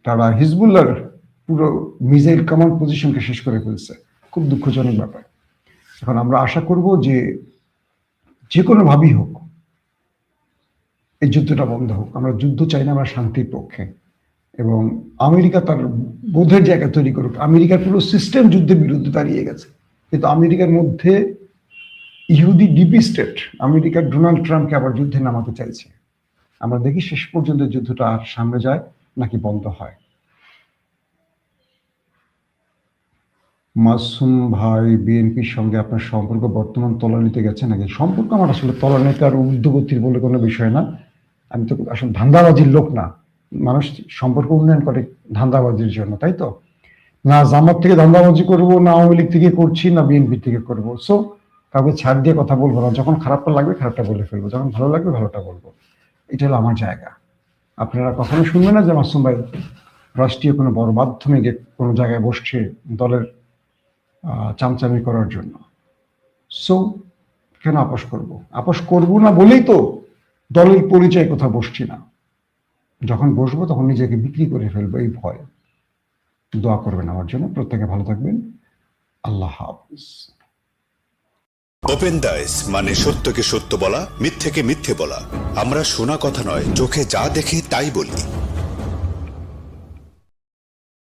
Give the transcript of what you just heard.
তারা হিজবুল্লাহর পুরো missile command পজিশনকে শেষ করে ফেলছে। খুব দুঃখজনক ব্যাপার। এখন আমরা আশা করব যে কোনোভাবেই হোক এই যুদ্ধটা বন্ধ হোক। আমরা যুদ্ধ চাই না, আমরা শান্তির পক্ষে। এবং আমেরিকা তার বোধের জায়গা তৈরি করুক। আমেরিকার পুরো সিস্টেম যুদ্ধের বিরুদ্ধে দাঁড়িয়ে গেছে, কিন্তু আমেরিকার মধ্যে ইহুদি ডিপি স্টেট আমেরিকার ডোনাল্ড ট্রাম্পকে আবার যুদ্ধে নামাতে চাইছে। আমরা দেখি শেষ পর্যন্ত যুদ্ধটা আর সামনে যায় নাকি বন্ধ হয়। মাসুম ভাই, বিএনপির সঙ্গে আপনার সম্পর্ক বর্তমান তলানিতে গেছে নাকি? সম্পর্ক আমার আসলে তলানিতে আর ঊর্ধ্বগতির বলে কোনো বিষয় না। আমি তো আসলে ধান্দাবাজির লোক না। মানুষ সম্পর্ক উন্নয়ন করে ধান্দাবাজির জন্য, তাই তো? না জামাত থেকে ধান্দাবাজি করবো, না আওয়ামী লীগ থেকে করছি, না বিএনপি থেকে করবো। সো কাউকে ছাড় দিয়ে কথা বলবো না। যখন খারাপটা লাগবে খারাপটা বলে ফেলবো, যখন ভালো লাগবে ভালোটা বলবো। এটা হলো আমার জায়গা। আপনারা কখনো শুনবেন না যে মাসুম ভাই রাষ্ট্রীয় কোনো বড় মাধ্যমে গিয়ে কোনো জায়গায় বসছে দলের চামচামি করার জন্য। সো কেন আপোষ করব? আপোষ করবো না বলেই তো দলের পরিচয় কোথাও বসছি না। যখন বসবো তখন নিজেকে বিক্রি করে ফেলবো, এই ভয়। দোয়া করবেন আমার জন্য। প্রত্যেকে ভালো থাকবেন। আল্লাহ হাফিজ। ওপেন দাইস মানে সত্যকে সত্য বলা, মিথ্যেকে মিথ্যে বলা। আমরা শোনা কথা নয়, চোখে যা দেখি তাই বলি।